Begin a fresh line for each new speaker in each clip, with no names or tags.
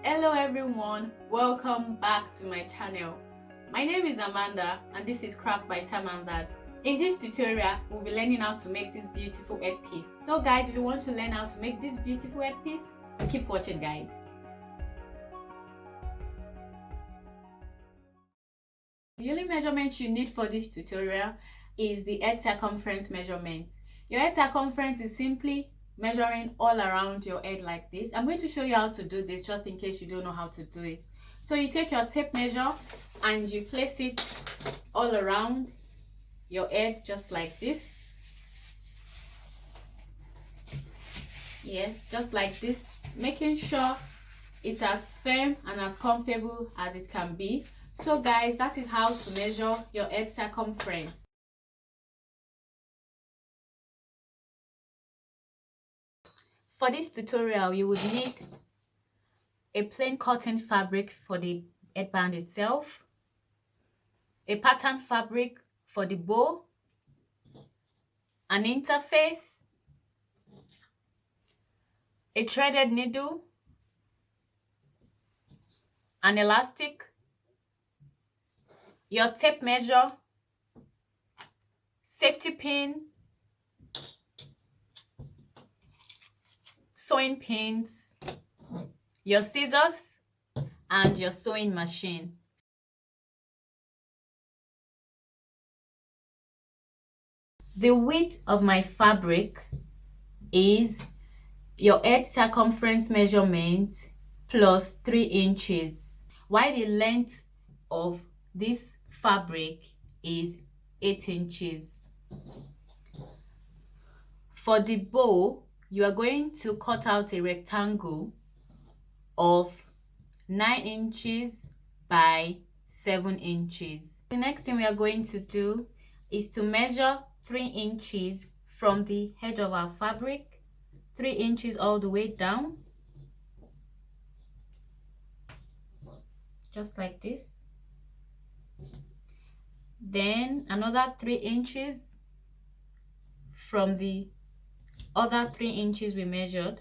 Hello everyone, welcome back to my channel. My name is Amanda and this is Craft by Tamandas. In this tutorial, we'll be learning how to make this beautiful headpiece. So guys, if you want to learn how to make this beautiful headpiece, keep watching guys. The only measurement you need for this tutorial is the head circumference measurement. Your head circumference is simply measuring all around your head like this. I'm going to show you how to do this just in case you don't know how to do it. So you take your tape measure and you place it all around your head just like this. Yes, just like this, making sure it's as firm and as comfortable as it can be. So guys, that is how to measure your head circumference. For this tutorial, you would need a plain cotton fabric for the headband itself, a pattern fabric for the bow, an interface, a threaded needle, an elastic, your tape measure, safety pin, sewing pins, your scissors, and your sewing machine. The width of my fabric is your head circumference measurement plus 3 inches, while the length of this fabric is 8 inches. For the bow, you are going to cut out a rectangle of 9 inches by 7 inches. The next thing we are going to do is to measure 3 inches from the edge of our fabric, 3 inches all the way down, just like this. Then another 3 inches from the other 3 inches we measured.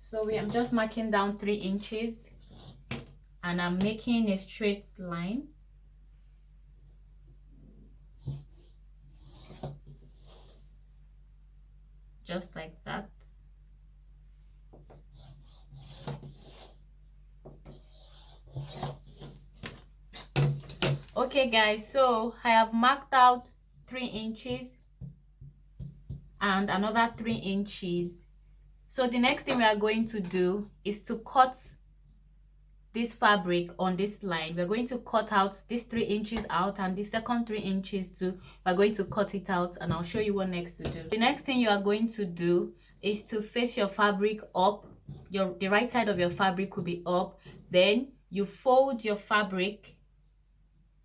So I'm just marking down 3 inches and I'm making a straight line. Just like that. Okay guys, so I have marked out 3 inches and another 3 inches. So the next thing we are going to do is to cut this fabric on this line. We're going to cut out this 3 inches out and the second 3 inches too. We're going to cut it out and I'll show you what next to do. The next thing you are going to do is to face your fabric up. The right side of your fabric will be up. Then you fold your fabric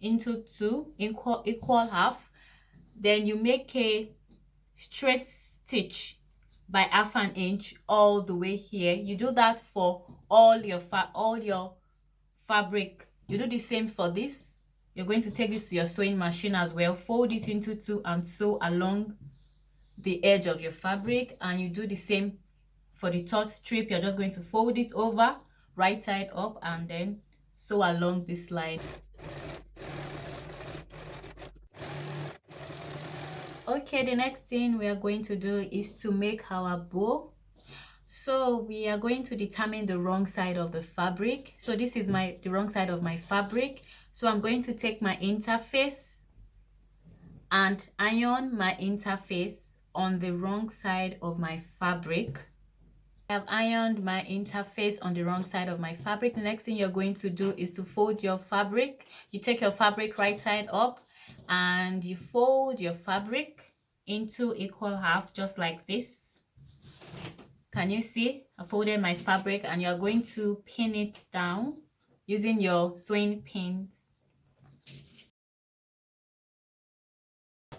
into two equal half. Then you make a straight stitch by 1/2 inch all the way here. You do that for all your fabric. You do the same for this. You're going to take this to your sewing machine as well, fold it into two and sew along the edge of your fabric, and you do the same for the third strip. You're just going to fold it over right side up and then sew along this line. Okay, the next thing we are going to do is to make our bow. So we are going to determine the wrong side of the fabric. So this is the wrong side of my fabric. So I'm going to take my interface and iron my interface on the wrong side of my fabric. I have ironed my interface on the wrong side of my fabric. The next thing you're going to do is to fold your fabric. You take your fabric right side up and you fold your fabric into equal half just like this. Can you see? I folded my fabric and you're going to pin it down using your sewing pins.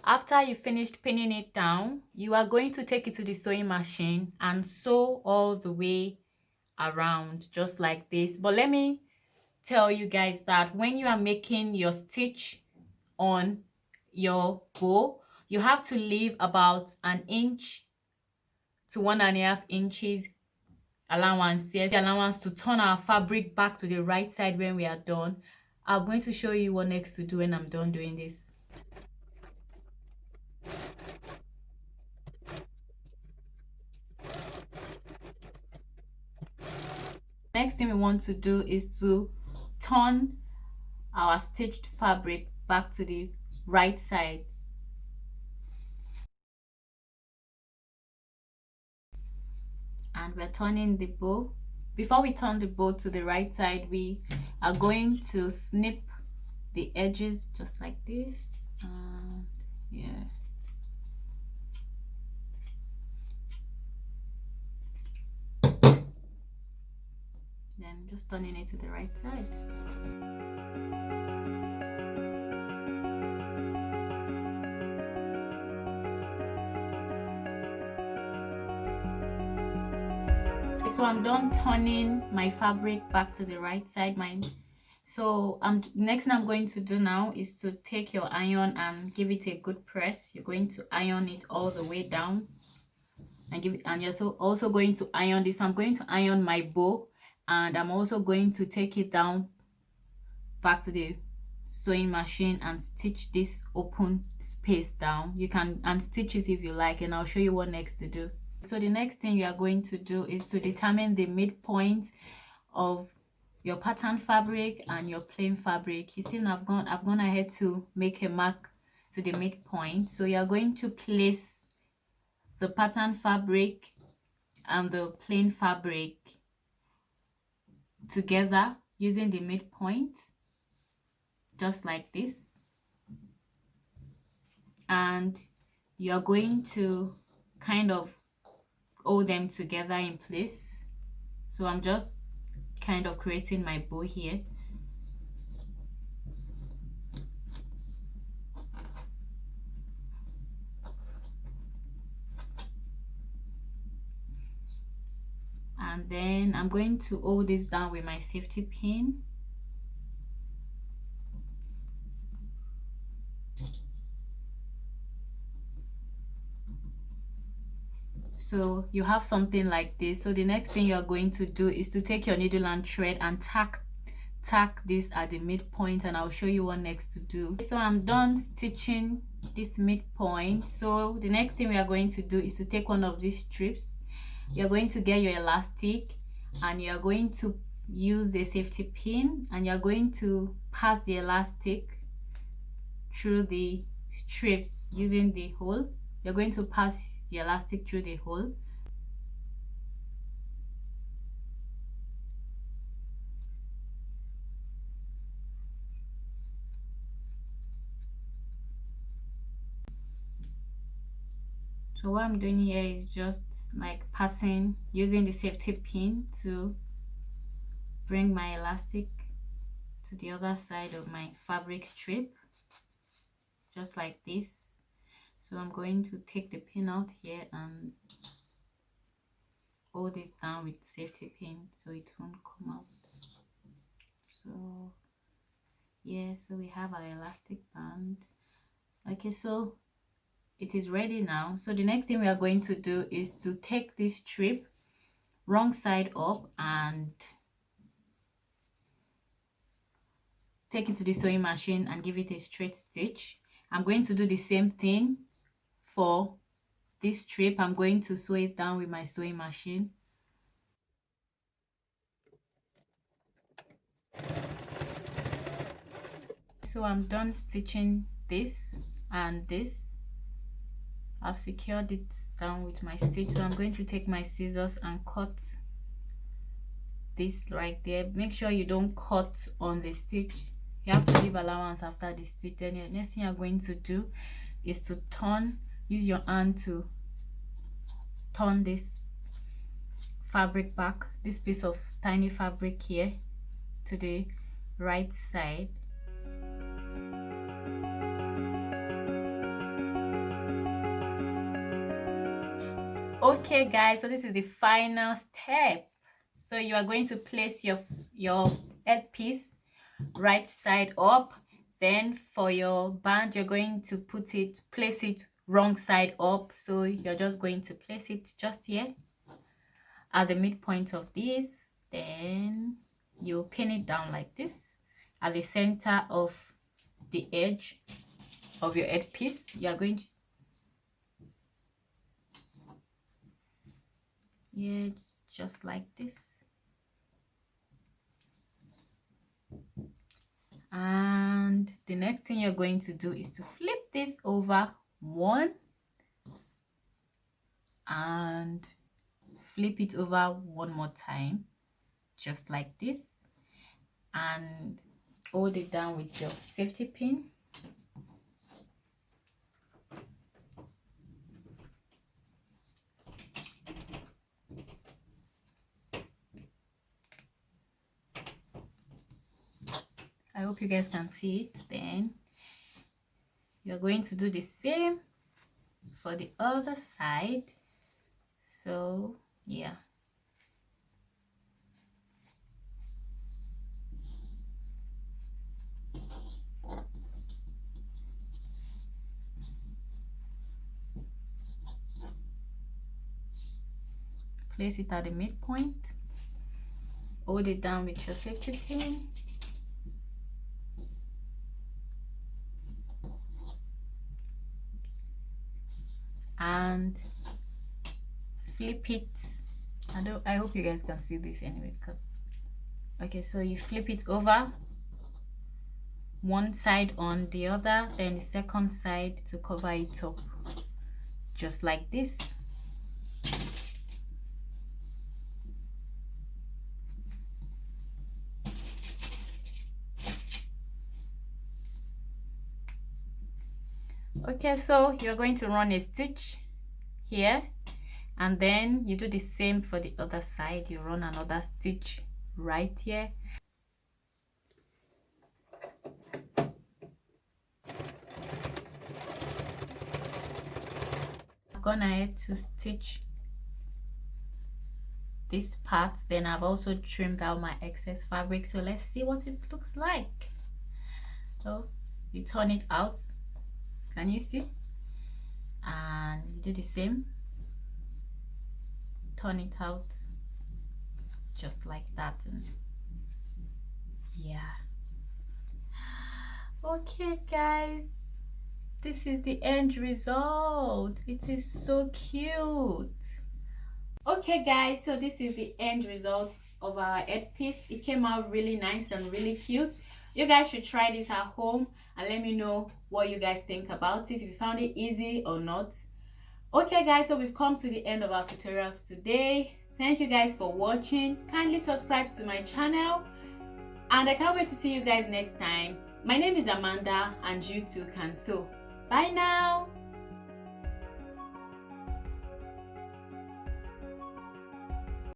After you finished pinning it down, you are going to take it to the sewing machine and sew all the way around just like this. But let me tell you guys that when you are making your stitch on your bow, you have to leave about 1 inch to 1.5 inches allowance. Yes, allowance to turn our fabric back to the right side when we are done. I'm going to show you what next to do when I'm done doing this. Next thing we want to do is to turn our stitched fabric back to the right side. And we're turning the bow. Before we turn the bow to the right side, we are going to snip the edges just like this. Yeah. Then just turning it to the right side. So I'm done turning my fabric back to the right side. So next thing I'm going to do now is to take your iron and give it a good press. You're going to iron it all the way down and you're also going to iron this. So I'm going to iron my bow, and I'm also going to take it down back to the sewing machine and stitch this open space down. You can unstitch it if you like, and I'll show you what next to do. So the next thing you are going to do is to determine the midpoint of your pattern fabric and your plain fabric. You see, I've gone ahead to make a mark to the midpoint. So you are going to place the pattern fabric and the plain fabric together using the midpoint, just like this. And you're going to kind of hold them together in place. So I'm just kind of creating my bow here. And then I'm going to hold this down with my safety pin. So you have something like this. So the next thing you are going to do is to take your needle and thread and tack this at the midpoint, and I'll show you what next to do. So I'm done stitching this midpoint. So the next thing we are going to do is to take one of these strips. You're going to get your elastic, and you're going to use a safety pin, and you're going to pass the elastic through the strips using the hole. You're going to pass the elastic through the hole. So what I'm doing here is just like passing, using the safety pin to bring my elastic to the other side of my fabric strip, just like this. So I'm going to take the pin out here and hold this down with safety pin so it won't come out. So yeah, so we have our elastic band. Okay, so it is ready now. So the next thing we are going to do is to take this strip wrong side up and take it to the sewing machine and give it a straight stitch. I'm going to do the same thing for this strip. I'm going to sew it down with my sewing machine. So I'm done stitching this and this. I've secured it down with my stitch. So I'm going to take my scissors and cut this right there. Make sure you don't cut on the stitch. You have to leave allowance after the stitch. Then the next thing you're going to do is to use your hand to turn this fabric back, this piece of tiny fabric here, to the right side. Okay guys, so this is the final step. So you are going to place your headpiece right side up. Then for your band, you're going to place it wrong side up, so you're just going to place it just here at the midpoint of this. Then you pin it down like this at the center of the edge of your headpiece. You are going to, yeah, just like this. And the next thing you're going to do is to flip this over one and flip it over one more time, just like this, and hold it down with your safety pin. I hope you guys can see it. Then you're going to do the same for the other side. So yeah, place it at the midpoint, hold it down with your safety pin, and flip it. I hope you guys can see this anyway, because okay, so you flip it over one side on the other, then the second side to cover it up, just like this. Okay, so you're going to run a stitch here, and then you do the same for the other side. You run another stitch right here. I've gone ahead to stitch this part, then I've also trimmed out my excess fabric. So let's see what it looks like. So you turn it out, can you see? And you do the same, turn it out just like that. And yeah, okay guys, this is the end result. It is so cute. Okay guys, so this is the end result of our headpiece. It came out really nice and really cute. You guys should try this at home and let me know what you guys think about it, if you found it easy or not. Okay guys, so we've come to the end of our tutorials today. Thank you guys for watching. Kindly subscribe to my channel, and I can't wait to see you guys next time. My name is Amanda, and you too can sew. Bye now.